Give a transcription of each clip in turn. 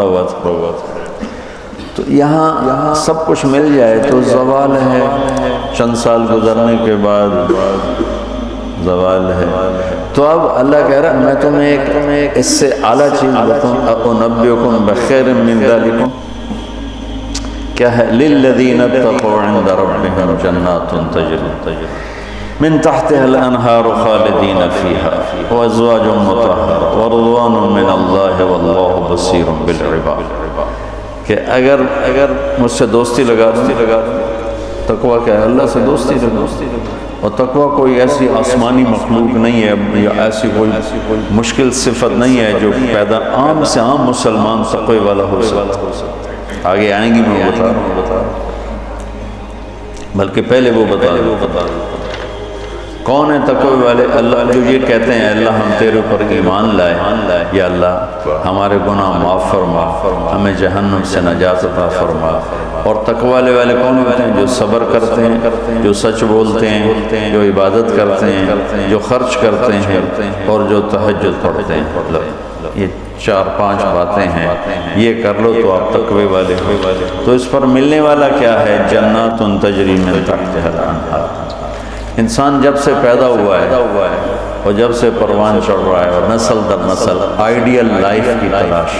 پڑا ہوا تھا۔ تو یہاں سب کچھ مل جائے تو زوال ہے، چند سال گزرنے کے بعد زوال ہے۔ تو اب اللہ کہہ رہا میں تمہیں ایک اس سے اعلیٰ چیز بتاؤں، انبئکم بخیر من ذالکم، کیا ہے؟ للذین اتقوا عند ربهم جنات تجری من تحتها الانہار خالدین فیہا وازواج مطہرہ ورضوان من اللہ واللہ بصیر بالعباد، کہ اگر مجھ سے دوستی لگا دوں، تقویٰ کیا ہے؟ اللہ سے دوستی لگا، اور تقویٰ کوئی ایسی آسمانی مخلوق نہیں ہے یا ایسی کوئی مشکل صفت نہیں ہے جو پیدا عام سے عام مسلمان تقوی والا ہو سکتا۔ آگے آئیں گی میں بتا رہا ہوں، بلکہ پہلے وہ بتا دوں کون ہے تقوی والے؟ اللہ جو یہ کہتے ہیں اللہ ہم تیرے اوپر ایمان لائے، یا اللہ ہمارے گناہ معاف فرما، ہمیں جہنم سے نجات عطا فرما۔ اور تقوی والے کون ہوتے ہیں؟ جو صبر کرتے ہیں، جو سچ بولتے ہیں، جو عبادت کرتے ہیں، جو خرچ کرتے ہیں، اور جو تہجد پڑھتے ہیں۔ یہ 4-5 باتیں ہیں، یہ کر لو تو آپ تقوی والے ہو۔ تو اس پر ملنے والا کیا ہے؟ جنات تجری من تحتها الانہار۔ انسان جب سے پیدا ہوا ہے اور جب سے پروان چڑھ رہا ہے اور نسل در نسل آئیڈیل لائف کی تلاش۔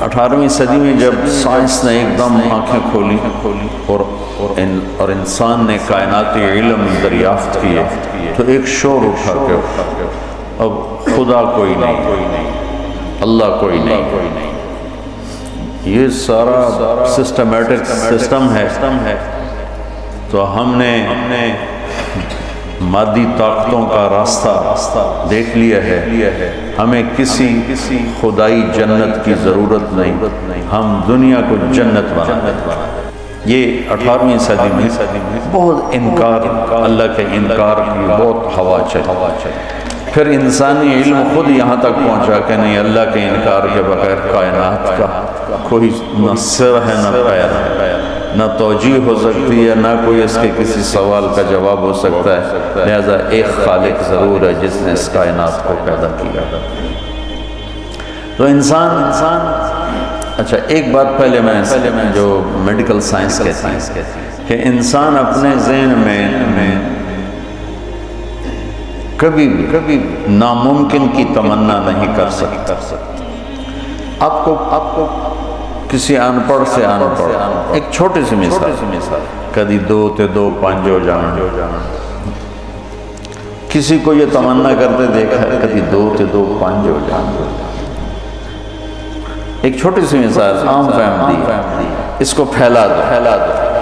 18ویں صدی میں جب سائنس نے ایک دم آنکھیں کھولی اور انسان نے کائناتی علم دریافت کیے تو ایک شور اٹھا کہ اب خدا کوئی نہیں، اللہ کوئی نہیں، یہ سارا سسٹمیٹک سسٹم ہے۔ تو ہم نے مادی طاقتوں کا راستہ دیکھ لیا ہے، ہمیں کسی خدائی جنت کی ضرورت نہیں، ہم دنیا کو جنت بنا۔ یہ 18ویں صدی میں بہت انکار، اللہ کے انکار کی بہت ہوا چلی۔ پھر انسانی علم خود یہاں تک پہنچا کہ نہیں، اللہ کے انکار کے بغیر کائنات کا کوئی نہ سر ہے نہ پیر ہے، نہ توجیہ ہو سکتی ہے، نہ کوئی اس کے کسی سوال کا جواب ہو سکتا ہے، لہذا ایک خالق ضرور ہے جس نے اس کائنات کو پیدا کیا۔ تو انسان اچھا ایک بات پہلے میں جو میڈیکل سائنس کہتی ہے کہ انسان اپنے ذہن میں کبھی ناممکن کی تمنا نہیں کر سکتا۔ آپ کو کسی ان پڑھ سے ان پڑھ ایک چھوٹی سی مثال، کدی 2 تے 2 5 ہو جانا، کسی کو یہ تمنا کرتے دیکھا ہے کدی 2 تے 2 5 ہو جانا۔ ایک چھوٹی سی مثال عام فہم، اس کو پھیلا دو۔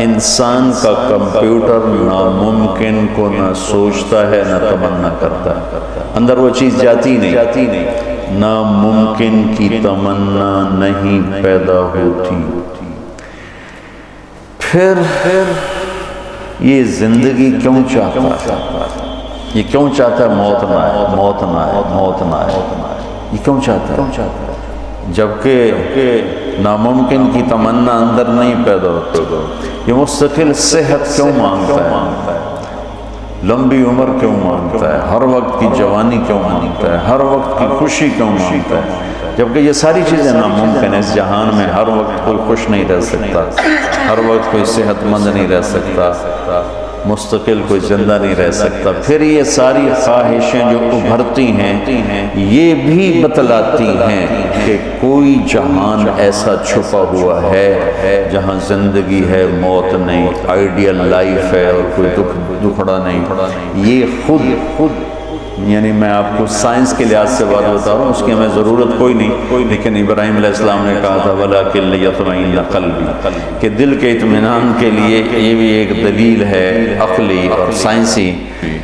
انسان کا کمپیوٹر ناممکن کو نہ سوچتا ہے نہ تمنا کرتا ہے، اندر وہ چیز جاتی نہیں، ناممکن کی تمنا نہیں پیدا ہوتی۔ پھر یہ زندگی کیوں چاہتا ہے؟ یہ کیوں چاہتا ہے موت نہ آئے؟ یہ کیوں چاہتا ہے؟ جبکہ ناممکن کی تمنا اندر نہیں پیدا ہوتی۔ یہ مستقل صحت کیوں مانگتا ہے؟ لمبی عمر کیوں مانگتا ہے؟ ہر وقت کی جوانی کیوں مانگتا ہے؟ ہر وقت کی خوشی کیوں مانگتا ہے؟ جبکہ یہ ساری چیزیں ناممکن ہیں۔ اس جہان میں ہر وقت کوئی خوش نہیں رہ سکتا، ہر وقت کوئی صحت مند نہیں رہ سکتا، مستقل کوئی زندہ نہیں رہ سکتا۔ پھر یہ ساری خواہشیں جو ابھرتی ہیں یہ بھی بتلاتی ہیں کہ کوئی جہان ایسا چھپا ہوا ہے جہاں زندگی ہے، موت نہیں، آئیڈیل لائف ہے اور کوئی دکھڑا نہیں۔ یہ خود یعنی میں آپ کو سائنس کے لحاظ سے بات بتا رہا ہوں، اس کی ہمیں ضرورت کوئی نہیں، لیکن ابراہیم علیہ السلام نے کہا تھا وَلَٰكِن لِيَطْمَئِنَّ قَلْبِي، کہ دل کے اطمینان کے لیے یہ بھی ایک دلیل ہے عقلی اور سائنسی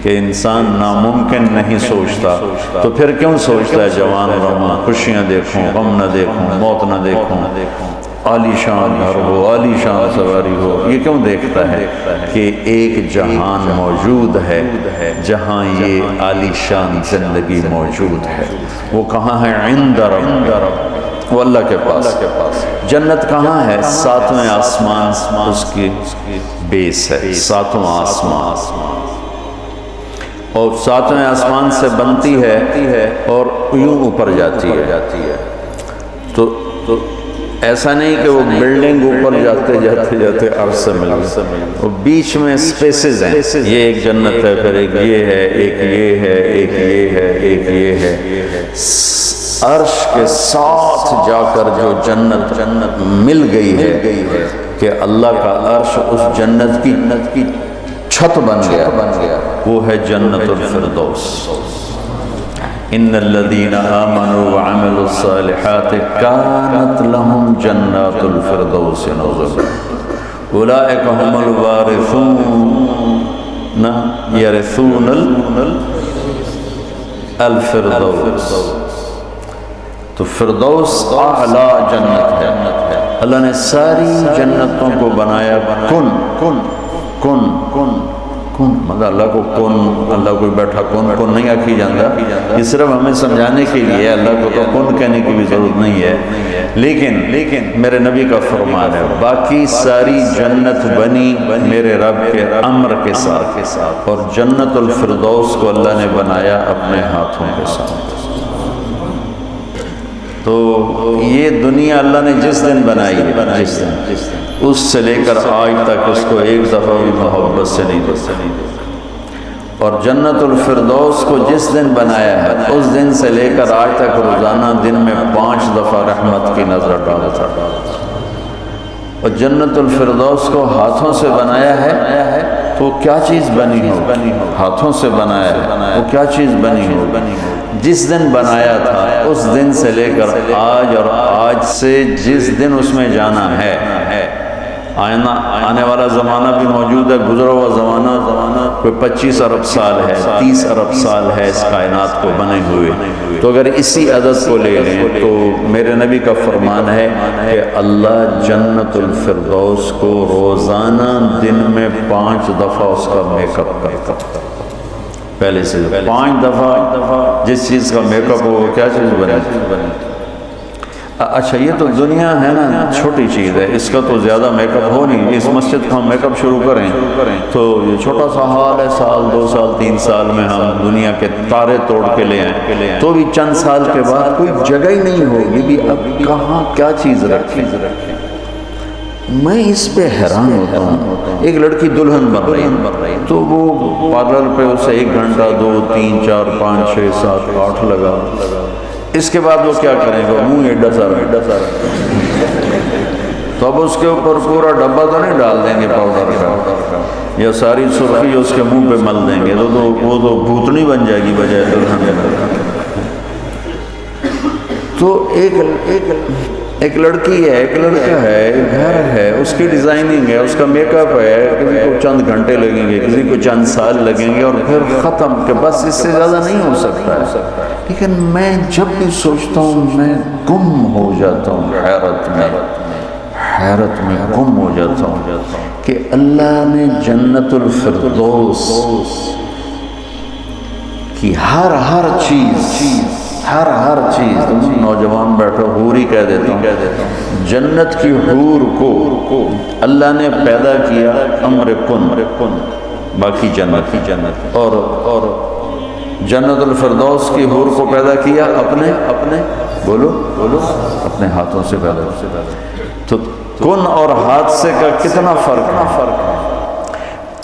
کہ انسان ناممکن نہیں سوچتا، تو پھر کیوں سوچتا ہے جوان رہوں، خوشیاں دیکھوں، غم نہ دیکھوں، موت نہ دیکھوں، عالی شان گھر ہو، عالی شان سواری ہو؟ یہ کیوں دیکھتا ہے کہ ایک جہان موجود ہے جہاں یہ عالی شان زندگی موجود ہے۔ وہ کہاں ہے؟ عند رب، وہ اللہ کے پاس۔ جنت کہاں ہے؟ 7ویں آسمان اس کی بیس ہے، 7واں آسمان، اور 7ویں آسمان سے بنتی ہے اور یوں اوپر جاتی ہے۔ تو ایسا نہیں کہ وہ بلڈنگ اوپر جاتے جاتے عرش سے مل گئے، وہ بیچ میں سپیسز ہیں، یہ ایک جنت ہے، پھر ایک یہ ہے، ایک یہ ہے، ایک یہ ہے، ایک یہ ہے۔ عرش کے ساتھ جا کر جو جنت مل گئی ہے کہ اللہ کا عرش اس جنت کی چھت بن گیا، وہ ہے جنت الفردوس۔ ان الذين آمنوا وعملوا الصالحات كانت لهم جنات الفردوس نزلا اولئك هم الوارثون يرثون الفردوس۔ تو فردوس اعلی جنت ہے۔ اللہ نے ساری جنتوں کو بنایا کن کن کن کن کن، مگر اللہ کو کن، اللہ کو بیٹھا کن کن نہیں آکھی جاتا، یہ صرف ہمیں سمجھانے کے لیے، اللہ کو تو کن کہنے کی بھی ضرورت نہیں ہے، لیکن میرے نبی کا فرمان ہے باقی ساری جنت بنی میرے رب کے امر کے ساتھ، اور جنت الفردوس کو اللہ نے بنایا اپنے ہاتھوں کے ساتھ۔ تو یہ دنیا اللہ نے جس دن بنائی ہے، جس دن اس سے لے کر آج تک اس کو ایک دفعہ بھی محبت سے نہیں دیتا، اور جنت الفردوس کو جس دن بنایا ہے اس دن سے لے کر آج تک روزانہ دن میں 5 دفعہ رحمت کی نظر ڈالتا، اور جنت الفردوس کو ہاتھوں سے بنایا ہے تو کیا چیز بنی ہو، ہاتھوں سے بنایا ہے وہ کیا چیز بنی ہو، جس دن بنایا تھا اس دن سے لے کر آج، اور آج سے جس دن اس میں جانا ہے، آنے والا زمانہ بھی موجود ہے، گزرا ہوا زمانہ کوئی 25 ارب سال ہے، 30 ارب سال ہے اس کائنات کو بنے ہوئے، تو اگر اسی عدد کو لے لیں تو میرے نبی کا فرمان ہے کہ اللہ جنت الفردوس کو روزانہ دن میں 5 دفعہ اس کا میک اپ کرتا، پہلے سے 5 دفعہ جس چیز کا میک اپ ہو وہ کیا چیز بنے۔ اچھا یہ تو دنیا ہے نا، چھوٹی چیز ہے، اس کا تو زیادہ میک اپ ہو نہیں، اس مسجد کا ہم میک اپ شروع کریں تو یہ چھوٹا سا حال ہے، سال 2 سال 3 سال میں ہم دنیا کے تارے توڑ کے لے آئیں، تو بھی چند سال کے بعد کوئی جگہ ہی نہیں ہوگی بھی اب کہاں کیا چیز رکھیں۔ میں اس پہ حیران ہوتا ہوں، ایک لڑکی دلہن بن رہی تو وہ پارلر پہ اسے 1 گھنٹہ 2 3 4 5 6 7 8 لگا، اس کے بعد وہ کیا کریں گے، منہ ایڈا سارا تو اب اس کے اوپر پورا ڈبہ تو نہیں ڈال دیں گے پاؤڈر کا، یا ساری سرخی اس کے منہ پہ مل دیں گے، تو وہ تو بھوتنی بن جائے گی بجائے دلہن۔ تو ایک لڑکی ہے، ایک لڑکا ہے، گھر ہے، اس کی ڈیزائننگ ہے، اس کا میک اپ ہے، کسی کو چند گھنٹے لگیں گے، کسی کو چند سال لگیں گے، اور پھر ختم، کہ بس اس سے زیادہ نہیں ہو سکتا ہے۔ لیکن میں جب بھی سوچتا ہوں میں گم ہو جاتا ہوں، حیرت میں گم ہو جاتا ہوں کہ اللہ نے جنت الفردوس کی ہر چیز، تم نوجوان بیٹھو، حور ہی کہہ دیتا ہوں، جنت کی حور کو اللہ نے پیدا کیا امر کن، باقی جنت، اور جنت الفردوس کی حور کو پیدا کیا اپنے بولو اپنے ہاتھوں سے پیدا۔ تو کن اور حادثے کا کتنا فرق ہے۔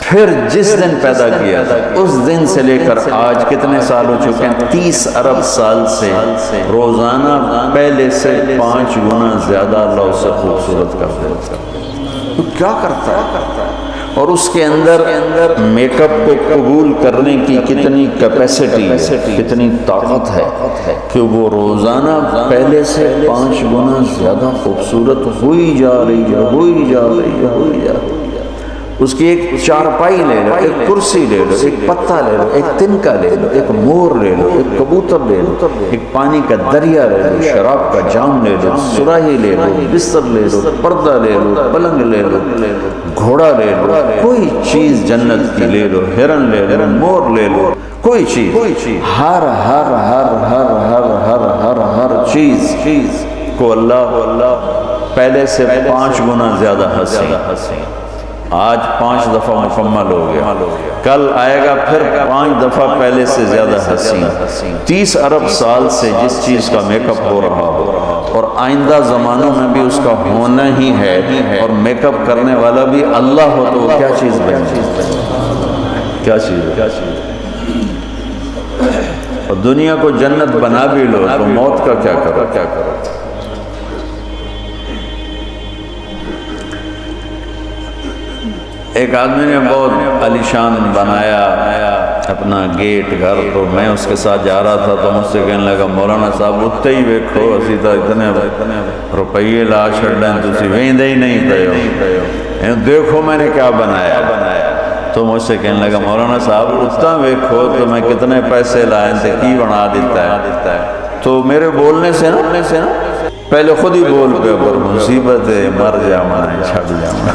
پھر جس دن پیدا کیا اس دن سے لے کر آج کتنے سال ہو چکے ہیں، 30 ارب سال سے روزانہ پہلے سے 5 گنا زیادہ اللہ اسے خوبصورت کر دیتا ہے۔ تو کیا کرتا ہے، اور اس کے اندر میک اپ کو قبول کرنے کی کتنی کیپیسٹی ہے، کتنی طاقت ہے کہ وہ روزانہ پہلے سے 5 گنا زیادہ خوبصورت ہوئی جا رہی ہے۔ اس کی ایک چارپائی لے لو، ایک کرسی لے لو، ایک پتا لے لو، ایک تنکا لے لو، ایک مور لے لو، ایک کبوتر لے لو، ایک پانی کا دریا لے لو، شراب کا جام لے لو، سراہی لے لو، بستر لے لو، پردہ لے لو، پلنگ لے لو، گھوڑا لے لو، کوئی چیز جنت کی لے لو، ہرن لے لو، مور لے لو، کوئی چیز، ہر چیز کو اللہ پہلے سے 5 گنا زیادہ حسین۔ آج 5 دفعہ مکمل ہو گیا، کل آئے گا پھر 5 دفعہ پہلے سے زیادہ حسین۔ 30 ارب سال سے جس چیز کا میک اپ ہو رہا ہو، اور آئندہ زمانوں میں بھی اس کا ہونا ہی ہے، اور میک اپ کرنے والا بھی اللہ ہو تو وہ کیا چیز بنے؟ کیا چیز ہے؟ اور دنیا کو جنت بنا بھی لو تو موت کا کیا کرو؟ کیا کرو؟ ایک آدمی نے بہت عالیشان بنایا اپنا گیٹ گھر، تو میں اس کے ساتھ جا رہا تھا تو مجھ سے کہنے لگا مولانا صاحب اتنے ہی ویکھو اسی تو اتنے روپیے لا چھڑیں تسی ویندے ہی نہیں پئے، دیکھو میں نے کیا بنایا۔ تو مجھ سے کہنے لگا مولانا صاحب اتنا ویکھو تو میں کتنے پیسے لائے تھے کی بنا دیتا ہے۔ تو میرے بولنے سے نا پہلے خود ہی بول پہ پر مصیبت ہے مر جاؤں چھڑ جاؤں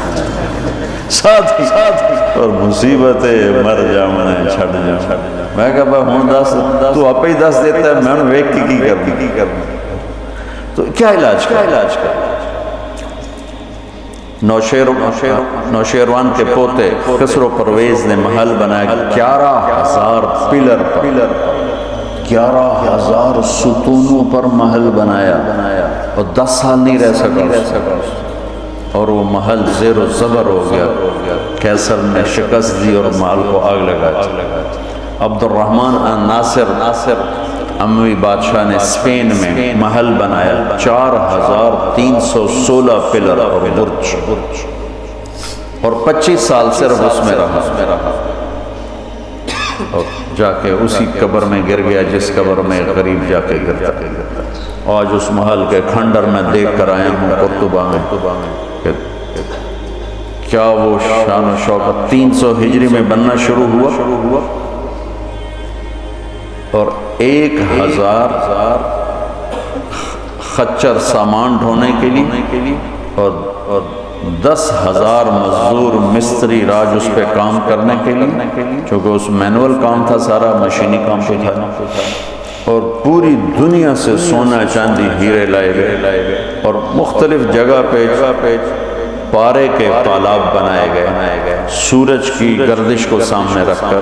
ساتھ اور مصیبت ہے مر جاؤں چھڑ جاؤں۔ میں کہا بھائی ہوں دس تو آپ ہی دس دیتا ہے، میں نے ویک کی کرنا۔ تو کیا علاج کا؟ نوشیروان کے پوتے خسرو پرویز نے محل بنایا 11,000 پلر پر، 11,000 ستونوں پر محل بنایا، اور 10 سال نہیں رہ سکا، اور وہ محل زیر و زبر ہو گیا۔ کیسر نے شکست دی اور محل کو آگ لگایا۔ عبد الرحمن ناصر اموی بادشاہ نے اسپین میں محل بنایا 4,316 پلر اور برج، اور 25 سال صرف اس میں رہا، اور جا کے اسی قبر میں گر گیا جس قبر میں غریب جا کے گرتا۔ آج اس محل کے کھنڈر میں دیکھ کر آیا ہوں قرطبہ میں، کیا وہ شان و شوکت 300 ہجری میں بننا شروع ہوا، اور 1,000 خچر سامان ڈھونے کے لیے، اور 10,000 مزدور مستری راج اس پہ کام کرنے کے لیے، چونکہ اس مینول کام تھا، سارا مشینی کام تھا، اور پوری دنیا سے سونا چاندی ہیرے لائے گئے، اور مختلف جگہ پہ پارے کے تالاب بنائے گئے، سورج کی گردش کو سامنے رکھ کر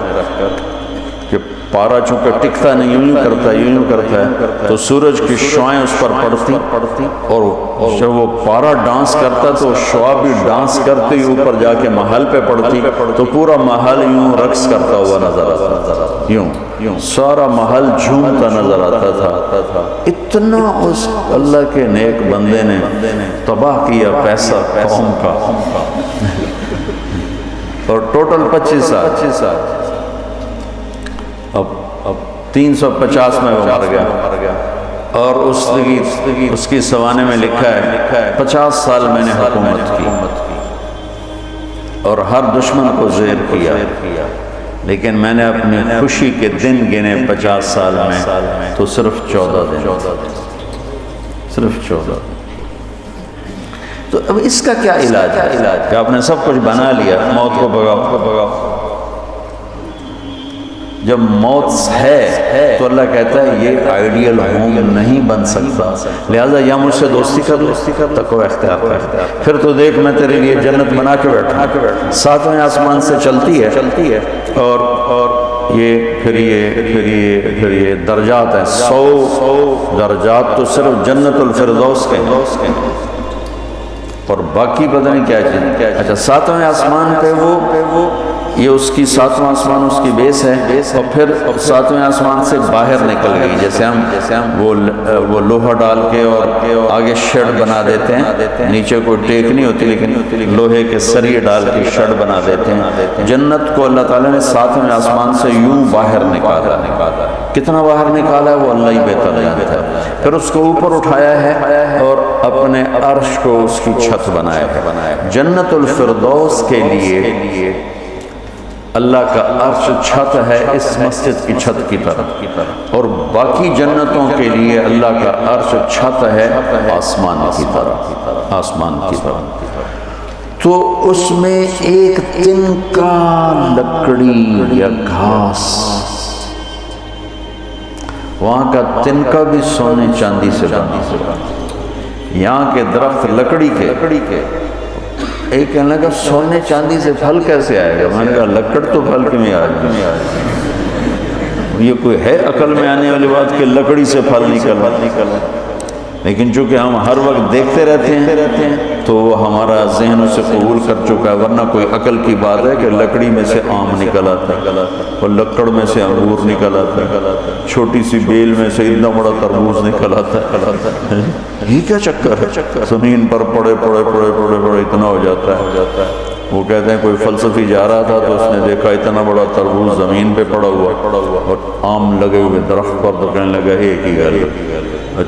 کہ پارا چونکہ ٹکتا نہیں، یوں کرتا ہے تو سورج کی شعائیں اس پر پڑتی، اور جب وہ پارا ڈانس کرتا تو شعا بھی ڈانس کرتی اوپر جا کے محل پہ پڑتی، تو پورا محل یوں رقص کرتا ہوا نظر آتا تھا، یوں سارا محل جھومتا نظر آتا تھا۔ اتنا اس اللہ کے نیک بندے نے تباہ کیا پیسہ قوم کا، اور ٹوٹل 25 سال، اب 350 میں وہ مر گیا، اور اس کی سوانے میں لکھا ہے 50 سال میں نے حکومت کی اور ہر دشمن کو زیر کیا، لیکن میں نے اپنی خوشی کے دن گنے 50 سال میں تو صرف 14 دن، صرف 14 دن۔ تو اب اس کا کیا علاج ہے کہ آپ نے سب کچھ بنا لیا، موت کو بھگاؤ۔ جب موت ہے تو اللہ کہتا ہے یہ آئیڈیل ہوم نہیں بن سکتا، لہٰذا یا مجھ سے دوستی کر تقوی اختیار کر، پھر تو دیکھ میں تیرے لیے جنت بنا کے بیٹھا، 7ویں آسمان سے چلتی ہے، اور پھر یہ درجات ہیں، 100 درجات تو صرف جنت الفردوس کے ہیں، اور باقی پتہ نہیں کیا چیز۔ اچھا 7ویں آسمان پہ وہ یہ اس کی 7واں آسمان اس کی بیس ہے، اور پھر 7ویں آسمان سے باہر نکل گئی، جیسے ہم وہ لوہا ڈال کے اور آگے شیڈ بنا دیتے ہیں، نیچے کوئی ٹیک نہیں ہوتی لیکن لوہے کے سریے ڈال کے شیڈ بنا دیتے ہیں۔ جنت کو اللہ تعالیٰ نے 7ویں آسمان سے یوں باہر نکالا، کتنا باہر نکالا ہے وہ اللہ ہی بہتر جانتا ہے، پھر اس کو اوپر اٹھایا ہے اور اپنے عرش کو اس کی چھت بنایا ہے۔ جنت الفردوس کے لیے اللہ کا عرش چھت ہے اس مسجد کی چھت کی طرح، اور باقی جنتوں کے لیے اللہ کا عرش چھت ہے آسمان کی طرح۔ تو اس میں ایک تنکا لکڑی یا گھاس، وہاں کا تنکا بھی سونے چاندی سے بنا، یہاں کے درخت لکڑی کے، ایک کہنے لگا سونے چاندی سے پھل کیسے آئے گا؟ میں نے کہا لکڑ تو پھل کی میں آئے گا، یہ کوئی ہے عقل میں آنے والی بات کہ لکڑی سے پھل نکلنا؟ لیکن چونکہ ہم ہر وقت دیکھتے رہتے ہیں تو وہ ہمارا ذہن اسے قبول کر چکا ہے. ورنہ کوئی عقل کی بات ہے کہ لکڑی میں سے آم نکل آتا ہے اور لکڑ میں سے انگور نکل آتا ہے, چھوٹی سی بیل میں سے اتنا بڑا تربوز نکل آتا ہے. یہ کیا چکر ہے؟ زمین پر پڑے اتنا ہو جاتا ہے. وہ کہتے ہیں کوئی فلسفی جا رہا تھا تو اس نے دیکھا اتنا بڑا تربوز زمین پہ پڑا ہوا اور آم لگے ہوئے درخت پر, تو کہنے لگا ایک ہی گل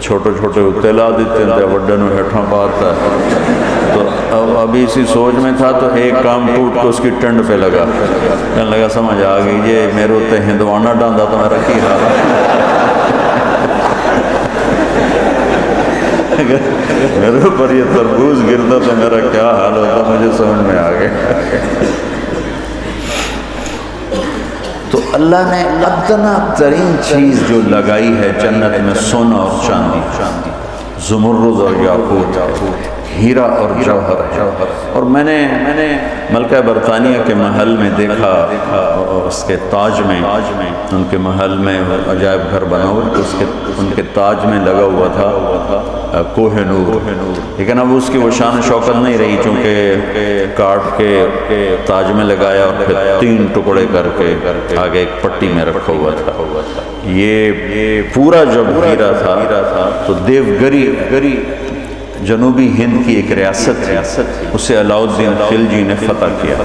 چھوٹے چھوٹے تیلا دیتے ہیں وڈے نو ہیٹھاں پاتا ہے. تو ابھی اسی سوچ میں تھا تو ایک کام ٹوٹ کے اس کی ٹنڈ پہ لگا. کہنے لگا سمجھ آ گئی یہ میرے اتنے ہندوانہ ڈاندا تو میرا کی حال ہے, میرے اوپر یہ تربوز گرتا تو میرا کیا حال ہوتا, مجھے سمجھ میں آ گیا. تو اللہ نے ادنا ترین چیز جو لگائی ہے جنت میں سونا اور چاندی, زمرد اور یاقوت, ہیرا اور جوہر ہے. اور میں نے ملکہ برطانیہ کے محل میں دیکھا, اس کے تاج میں, ان کے محل میں عجائب گھر بنا ہوا, ان کے تاج میں لگا ہوا تھا کوہ نور. لیکن اب اس کی وہ شان و شوکت نہیں رہی, چونکہ کاٹ کے تاج میں لگایا اور پھر 3 ٹکڑے کر کے آگے ایک پٹی میں رکھا ہوا تھا. یہ پورا جب ہیرا تھا تو دیوگری جنوبی ہند کی ایک ریاست تھی, اسے علاؤالدین خلجی نے فتح کیا.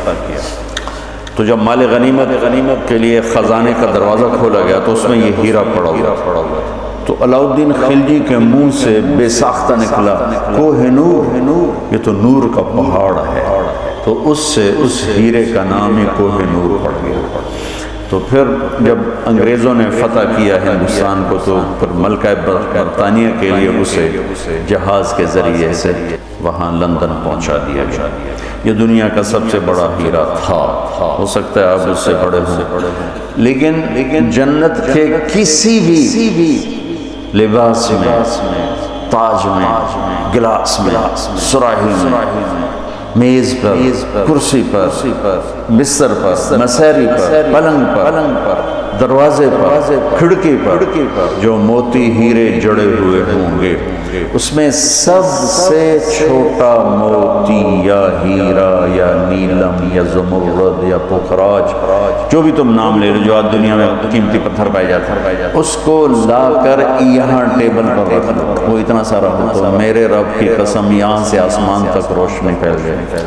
تو جب مال غنیمت کے لیے خزانے کا دروازہ کھولا گیا تو اس میں یہ ہیرا پڑا ہوا. تو علاؤالدین خلجی کے منہ سے بے ساختہ نکلا کوہ نور, یہ تو نور کا پہاڑ ہے. تو اس ہیرے کا نام ہی کوہ نور پڑ گیا. تو پھر جب انگریزوں نے فتح کیا ہندوستان کو تو پھر ملکہ برطانیہ کے لیے اسے جہاز کے ذریعے سے وہاں لندن پہنچا دیا گیا. یہ دنیا کا سب سے بڑا ہیرا تھا, ہو سکتا ہے اب اس سے بڑے ہوں, لیکن جنت کے کسی بھی لباس میں, تاج میں, گلاس میں, سراہی میں, میز پر, کرسی پر, بستر پر, مسیری پر, پلنگ پر, دروازے پر, کھڑکی پر جو موتی ہیرے جڑے ہوئے ہوں گے, اس میں سب سے چھوٹا موتی یا ہیرا یا نیلم یا زمرد یا پوکھراج, جو بھی تم نام لے لو, جو آج دنیا میں قیمتی پتھر پائے جاتا ہے, اس کو لا کر یہاں ٹیبل پر رکھ دو. وہ اتنا سارا ہوتا ہے, میرے رب کی قسم یہاں سے آسمان تک روشنی پھیل جائے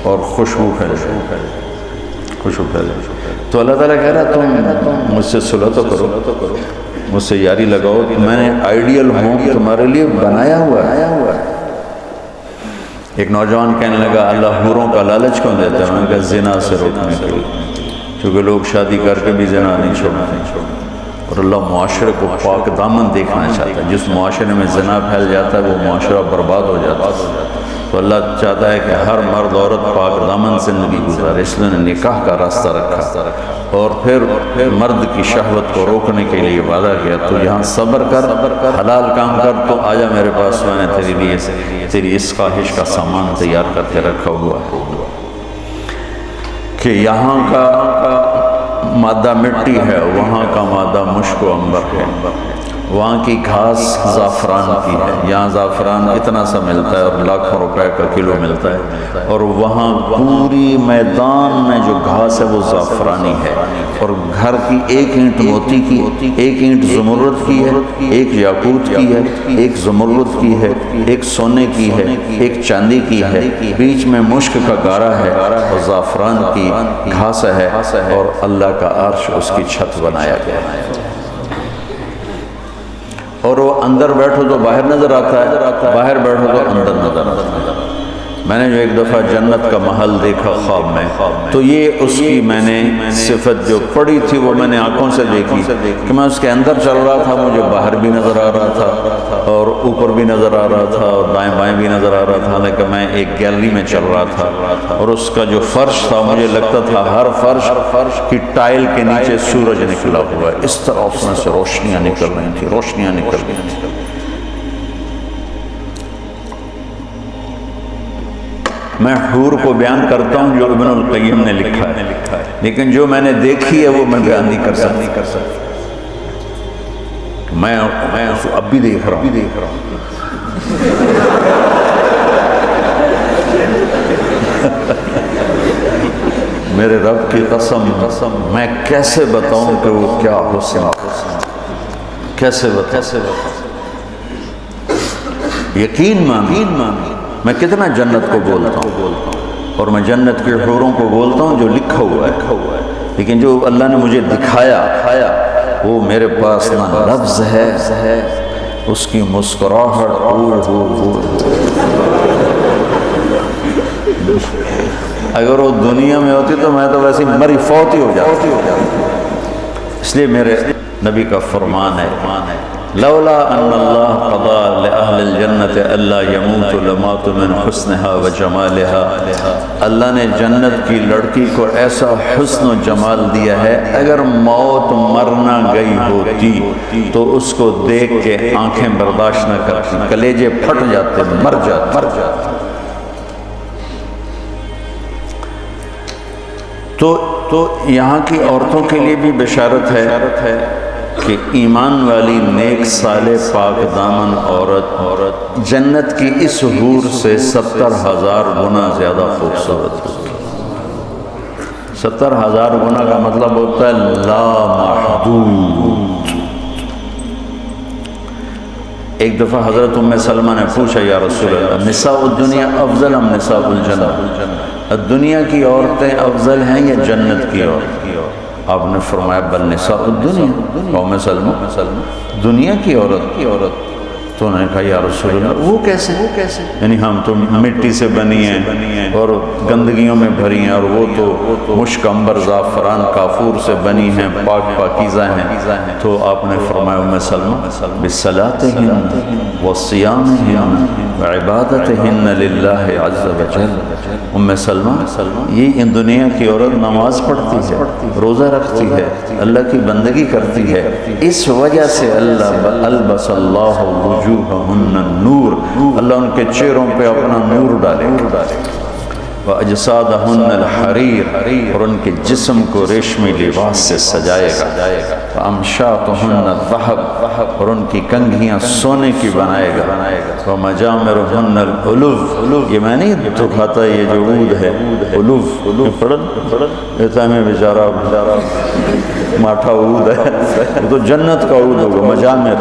اور خوشبو پھیل جائے. تو اللہ تعالیٰ کہہ رہا تم مجھ سے صلح تو کرو, مجھ سے یاری لگاؤ, میں نے آئیڈیل ہوم تمہارے لیے بنایا ہوا ہے. ایک نوجوان کہنے لگا اللہ حوروں کا لالچ کیوں دیتا ہے؟ میں نے کہا زنا سے روکنے کے لیے, کیونکہ لوگ شادی کر کے بھی زنا نہیں چھوڑتے, اور اللہ معاشرے کو پاک دامن دیکھنا چاہتا ہے. جس معاشرے میں زنا پھیل جاتا ہے وہ معاشرہ برباد ہو جاتا ہے. تو اللہ چاہتا ہے کہ ہر مرد عورت پاک دامن زندگی گزارے, اس لیے نکاح کا راستہ رکھا اور پھر مرد کی شہوت کو روکنے کے لیے وعدہ کیا. تو یہاں صبر کر, حلال کام کر, تو آجا میرے پاس, میں نے تیرے لیے تیری اس خواہش کا سامان تیار کر کے رکھا ہوا ہے کہ یہاں کا مادہ مٹی ہے, وہاں کا مادہ مشک و عنبر ہے, وہاں کی گھاس زعفران کی ہے, یہاں زعفران اتنا سا ملتا ہے اور لاکھوں روپے کا کلو ملتا ہے, اور وہاں پوری میدان میں جو گھاس ہے وہ زعفرانی ہے. اور گھر کی ایک اینٹ موتی کی, ایک اینٹ زمرد کی ہے, ایک یاقوت کی ہے, ایک زمرد کی ہے, ایک سونے کی ہے, ایک چاندی کی ہے, بیچ میں مشک کا گارا ہے اور زعفران کی گھاس ہے, اور اللہ کا عرش اس کی چھت بنایا گیا ہے. اور وہ اندر بیٹھو تو باہر نظر آتا ہے, باہر بیٹھو تو اندر نظر آتا ہے. میں نے جو ایک دفعہ جنت کا محل دیکھا خواب میں, تو یہ اس کی میں نے صفت جو پڑی تھی وہ میں نے آنکھوں سے دیکھی کہ میں اس کے اندر چل رہا تھا, مجھے باہر بھی نظر آ رہا تھا اور اوپر بھی نظر آ رہا تھا اور دائیں بائیں بھی نظر آ رہا تھا. لیکن میں ایک گیلری میں چل رہا تھا اور اس کا جو فرش تھا مجھے لگتا تھا ہر فرش کی ٹائل کے نیچے سورج نکلا ہوا ہے, اس طرح اس میں سے روشنیاں نکل رہی تھیں, روشنیاں نکل رہی تھیں. میں حور کو بیان کرتا ہوں جو ابن القیم نے لکھا ہے, لیکن جو میں نے دیکھی ہے وہ میں بیان نہیں کر سکتا. میں اب بھی دیکھ رہا ہوں میرے رب کی قسم میں کیسے بتاؤں کہ وہ کیا حسن، کیسے بتاؤں، یقین مان میں کتنا جنت کو بولتا ہوں اور میں جنت کے حوروں کو بولتا ہوں جو لکھا ہوا ہے، لیکن جو اللہ نے مجھے دکھایا وہ میرے پاس نہ لفظ ہے، اس کی مسکراہٹ اگر وہ دنیا میں ہوتی تو میں تو ویسے مری فوت ہی ہو جاتی۔ اس لیے میرے نبی کا فرمان ہے لولا ان اللہ قضا لأہل الجنت الا يموت لمات من حسنها وجمالها، اللہ نے جنت کی لڑکی کو ایسا حسن و جمال دیا ہے اگر موت مرنا گئی ہوتی تو اس کو دیکھ کے آنکھیں برداشت نہ کرتی، کلیجے پھٹ جاتے، مر جاتے۔ تو یہاں کی عورتوں کے لیے بھی بشارت ہے کہ ایمان والی نیک صالح پاک دامن عورت جنت کی اس حور سے 70,000 گنا زیادہ خوبصورت ہوتی ہے۔ 70,000 گنا کا مطلب ہوتا ہے لا محدود۔ ایک دفعہ حضرت ام سلمہ نے پوچھا یا رسول اللہ نساء الدنیا افضل ام نساء الجنہ، دنیا کی عورتیں افضل ہیں یا جنت کی عورت؟ آپ نے فرمایا بل نساء الدنیا، ام سلمہ دنیا کی عورت۔ تو انہوں نے کہا یا رسول اللہ وہ کیسے؟ یعنی ہم تو مٹی سے بنی ہیں اور گندگیوں میں بھری ہیں، اور وہ تو مشک عنبر زعفران کافور سے بنی ہیں، پاکیزہ ہیں۔ تو آپ نے فرمایا ام سلمہ بصلاتہن وصیامہن وعبادتہن للہ عز وجل، ام سلمہ یہ ان دنیا کی عورت نماز پڑھتی ہے، روزہ رکھتی ہے، اللہ کی بندگی کرتی ہے، اس وجہ سے اللہ البس اللہ وجوہہن النور، اللہ ان کے چہروں پہ اپنا نور ڈالے گا، وَأَجْسَادَهُنَّ الْحَرِيرُ، اور ان کے جسم کو ریشمی لباس سے سجائے گا، وَأَمْشَاطُهُنَّ الذَّهَبُ، اور ان کی کنگھیاں سونے کی بنائے گا، وَمَجَامِرُهُنَّ الْعُلُوفُ، یہ میں نہیں دکھاتا یہ جو عود ہے علوف پڑھن ایتا میں بیچارہ ماٹھا عود ہے، وہ تو جنت کا عود ہوگا، مجامر۔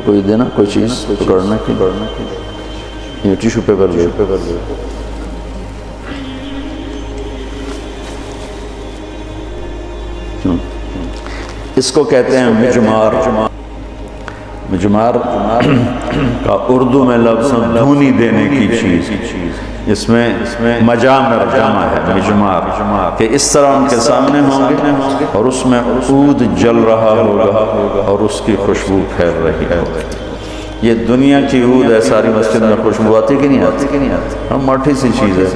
کوئی دینا کوئی چیز پکڑنا کی یہ ٹیشو پیپر دے، اس کو کہتے ہیں مجمار کا اردو میں لفظ دھونی دینے کی چیز، اس میں مجامر جمع ہے مجمار، کہ اس طرح ان کے سامنے ہوں گے اور اس میں عود جل رہا ہوگا اور اس کی خوشبو پھیل رہی ہے۔ یہ دنیا کی عود ہے، ساری مسجد میں خوشبو آتی کہ نہیں آتی؟ ہم مٹھی سی چیز ہے،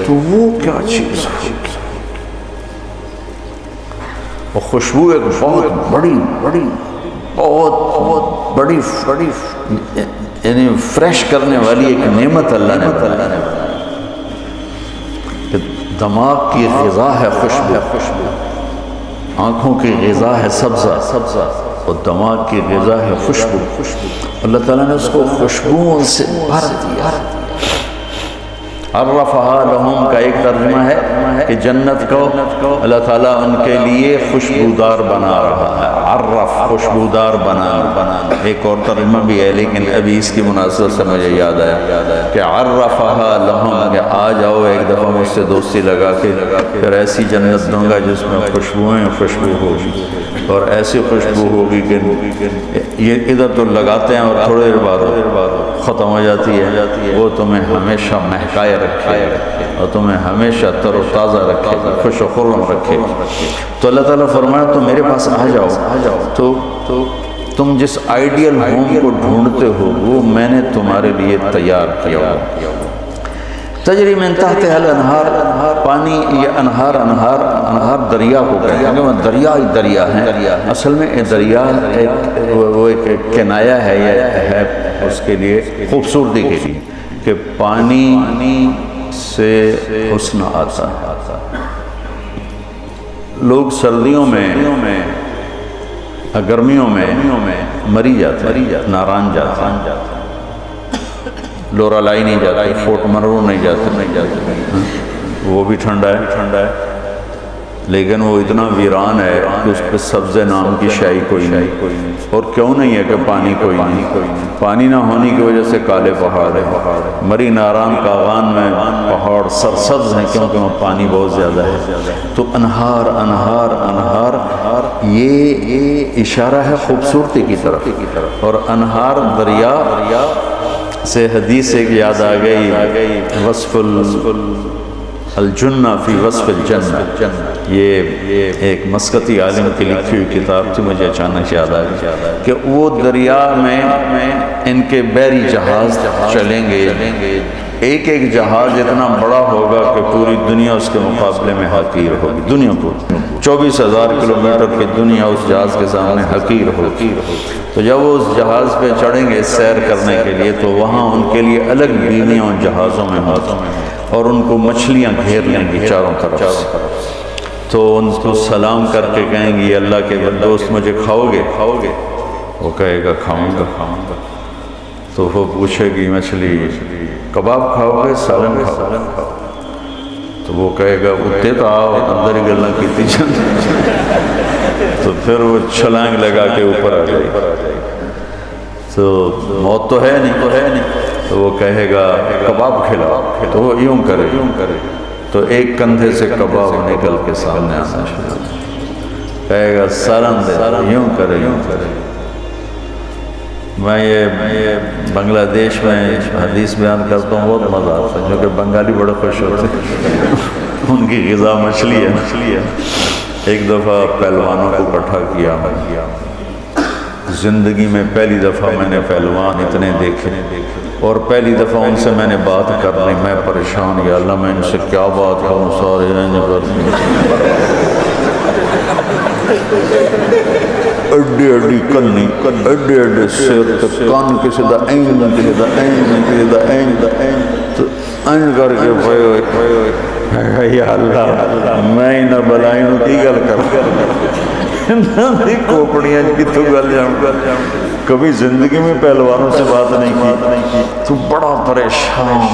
تو وہ کیا چیز ہے؟ وہ خوشبو ایک بہت بڑی یعنی فریش کرنے والی ایک نعمت اللہ نے کہ دماغ کی غذا ہے خوشبو، آنکھوں کی غذا ہے سبزہ، اور دماغ کی غذا ہے خوشبو۔ اللہ تعالیٰ نے اس کو خوشبوؤں سے بھر دیا۔ عرفہا لہم کا ایک ترجمہ ہے کہ جنت کو اللہ تعالیٰ ان کے لیے خوشبودار بنا رہا ہے، عرف خوشبودار بنانا۔ ایک اور ترجمہ بھی ہے لیکن ابھی اس کی مناسبت سے مجھے یاد آیا کہ عرفہا لہم، کہ آ جاؤ ایک دفعہ مجھ سے دوستی لگا کے پھر ایسی جنت دوں گا جس میں خوشبو ہوگی، اور ایسی خوشبو ہوگی کہ یہ ادھر تو لگاتے ہیں اور تھوڑے دیر بعد ختم ہو جاتی ہے، وہ تمہیں ہمیشہ مہکائے رکھے اور تمہیں ہمیشہ تر و تازہ رکھے، خوش و خرم رکھے۔ تو اللہ تعالیٰ فرمایا تو میرے پاس آ جاؤ، تو تم جس آئیڈیل ہوم کو ڈھونڈتے ہو وہ میں نے تمہارے لیے تیار کیا۔ تجری من تحتها الانہار، پانی یہ انہار دریا کو کہتے ہیں، وہ دریا ہیں، اصل میں دریا ایک کنایا ہے، یہ ہے اس کے لیے خوبصورتی کے لیے کہ پانی سے حسن آتا ہے۔ لوگ سردیوں میں گرمیوں میں مری جاتا ہے، ناران جاتا ہے، لورالائی نہیں جاتا، فورٹ منرو نہیں جاتا، وہ بھی ٹھنڈا ہے، لیکن وہ اتنا ویران ہے کہ اس پہ سبز نام کی شائی کوئی نہیں، اور کیوں نہیں ہے کہ پانی کوئی نہیں، پانی نہ ہونے کی وجہ سے کالے پہاڑ ہے، مری ناران کاغان میں پہاڑ سرسبز ہیں کیونکہ وہاں پانی بہت زیادہ ہے، تو انہار انہار انہار، یہ اشارہ ہے خوبصورتی کی طرف، اور انہار دریا سے حدیث ایک یاد آ گئی، وصف الجنہ فی وصف الجنہ، یہ ایک مسقطی عالم کی لکھی ہوئی کتاب تھی، مجھے اچانک یاد آ گئی کہ وہ دریا میں ان کے بحری جہاز چلیں گے، ایک ایک جہاز اتنا بڑا ہوگا کہ پوری دنیا اس کے مقابلے میں حقیر ہوگی، دنیا کو 24,000 کلومیٹر کی دنیا اس جہاز کے سامنے حقیر ہوگی، تو جب وہ اس جہاز پہ چڑھیں گے سیر کرنے کے لیے تو وہاں ان کے لیے الگ بیویاں ان جہازوں میں ہوتی، اور ان کو مچھلیاں گھیر لیں گی چاروں طرف سے، تو ان کو سلام کر کے کہیں گی اللہ کے دوست مجھے کھاؤ گے؟ وہ کہے گا کھاؤں گا، تو وہ پوچھے گی مچھلی کباب کھاؤ گے سالن کھاؤ؟ تو وہ کہے گا اتے تو آؤ اندر ہی گلنا کیتی چل، تو پھر وہ چھلانگ لگا کے اوپر آ جائے، تو موت تو ہے نہیں، تو وہ کہے گا کباب کھلاؤ، تو وہ یوں کرے، تو ایک کندھے سے کباب نکل کے سامنے آنا شروع، کہے گا سالن دے، یوں کرے۔ میں یہ بنگلہ دیش میں حدیث بیان کرتا ہوں، بہت مزہ آتا ہے، جو کہ بنگالی بڑے خوش ہوتے ہیں، ان کی غذا مچھلی ہے۔ ایک دفعہ پہلوانوں کو اکٹھا کیا، زندگی میں پہلی دفعہ میں نے پہلوان اتنے دیکھے، اور پہلی دفعہ ان سے میں نے بات کر لی، میں پریشان، یا اللہ میں ان سے کیا بات کروں، سارے اڈی کنی، اڈے سر، کان کسی دا این، کسی دا این، کسی دا این، تو این کر کے پھائے یا اللہ میں ہی نہ بلائنوں کی گل کر کوپڑیاں کی تو گل جاؤں، کبھی زندگی میں پہلوانوں سے بات نہیں کی، تو بڑا پریشان،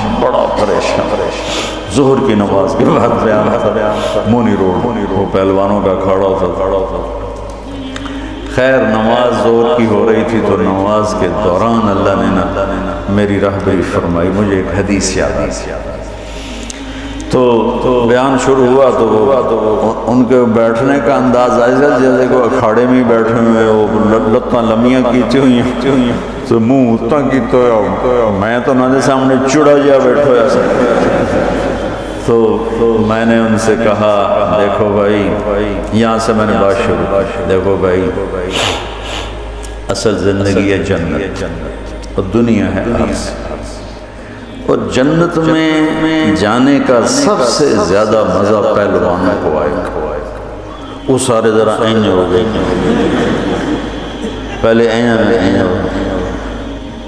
ظہر کی نماز کے بعد بیان تھا، مونی روڈ، وہ پہلوانوں کا کھڑا تھا، خیر نماز ظہر کی ہو رہی تھی، تو نماز کے دوران اللہ نے میری رہبری فرمائی، مجھے ایک حدیث یاد آئی، تو بیان شروع ہوا، تو ان کے بیٹھنے کا انداز ایسا جیسے کہ اکھاڑے میں بیٹھے ہوئے، وہ لتاں لمیاں کیتی ہوئی ہیں، تو منہ اتنا کیتا ہے، میں تو نہ سامنے چڑا جا بیٹھا ہے، تو میں نے ان سے کہا دیکھو بھائی، یہاں سے میں نے بات شروع، دیکھو بھائی اصل زندگی ہے جنت، اور دنیا ہے عرض، اور جنت میں جانے کا سب سے زیادہ مزہ پہلوانوں کو آئے گا، وہ سارے ذرا این ہو گئے، پہلے این،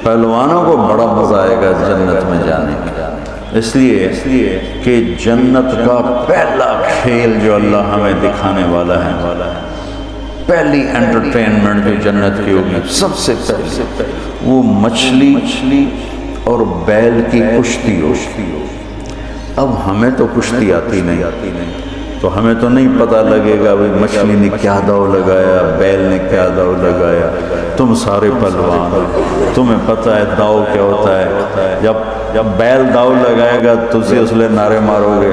پہلوانوں کو بڑا مزہ آئے گا جنت میں جانے کا، اس لیے کہ جنت کا پہلا کھیل جو اللہ ہمیں دکھانے والا ہے، پہلی انٹرٹینمنٹ جو جنت کی ہوگی سب سے پہلے، وہ مچھلی اور بیل کی کشتی ہو۔ اب ہمیں تو کشتی آتی نہیں، تو ہمیں تو نہیں پتہ لگے گا بھئی مچھلی نے کیا داؤ لگایا، بیل نے کیا داؤ لگایا، تم سارے پہلوان تمہیں پتہ ہے داؤ کیا ہوتا ہے، جب بیل داؤ لگائے گا تو اس لئے نعرے مارو گے،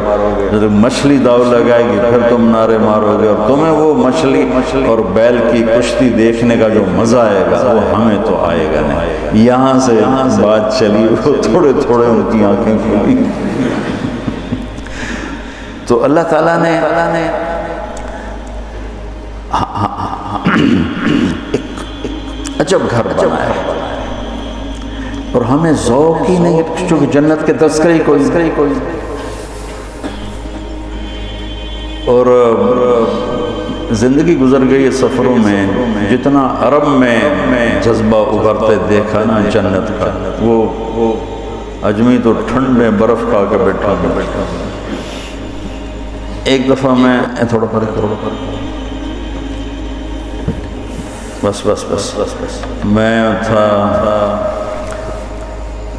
جب مچھلی داؤ لگائے گی پھر تم نعرے مارو گے، اور تمہیں وہ مچھلی اور بیل کی کشتی دیکھنے کا جو مزہ آئے گا وہ ہمیں تو آئے گا نہیں۔ یہاں سے بات چلی، وہ تھوڑے ان کی آنکھیں کھلی، تو اللہ تعالیٰ نے ایک عجب گھر بنایا، اور ہمیں ذوق ہی نہیں، چونکہ جنت کے تذکرے کوئی، اور زندگی گزر گئی سفروں میں، جتنا عرب میں جذبہ ابھرتے دیکھا نا جنت کا، وہ اجمی تو ٹھنڈ میں برف کھا کے بیٹھا۔ ایک دفعہ میں تھوڑا پر بس میں تھا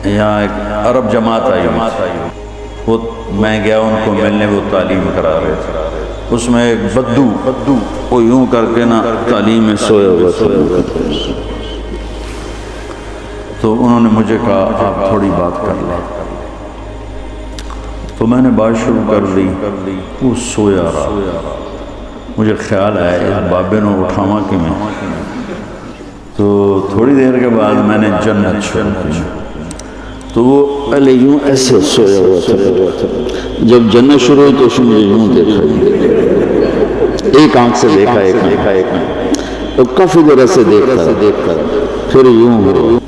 یہاں ایک عرب جماعت آئی وہ میں گیا ان کو ملنے، وہ تعلیم کرا رہے تھے، اس میں ایک بدو وہ یوں کر کے نا تعلیم میں سویا ہوا تھا، تو انہوں نے مجھے کہا آپ تھوڑی بات کر لیں، تو میں نے بات شروع کر دی، وہ سویا رہا، مجھے خیال آیا اس بابے نے اٹھاواں کہ میں، تو تھوڑی دیر کے بعد میں نے جنت شروع کی، تو وہ پہلے یوں ایسے سویا ہوا تھا، جب جنت شروع ہوئی تو اس نے مجھے یوں دیکھا، ایک آنکھ سے دیکھا، ایک تو کافی دیر سے دیکھتا، پھر یوں ہوا،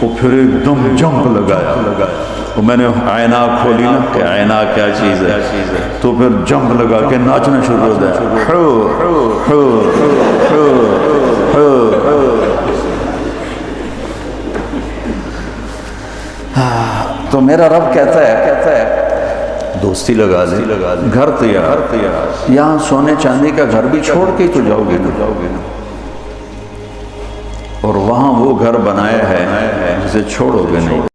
وہ پھر ایک دم جمپ لگایا، تو میں نے آئینہ کھولی نا کہ آئینہ کیا چیز ہے، تو پھر جمپ لگا کے ناچنا شروع ہو گیا، تو میرا رب کہتا ہے دوستی لگا دے، گھر تیار، یہاں سونے چاندی کا گھر بھی چھوڑ کے تو جاؤ گے نا، اور وہاں وہ گھر بنایا ہے جسے چھوڑو گے نہیں۔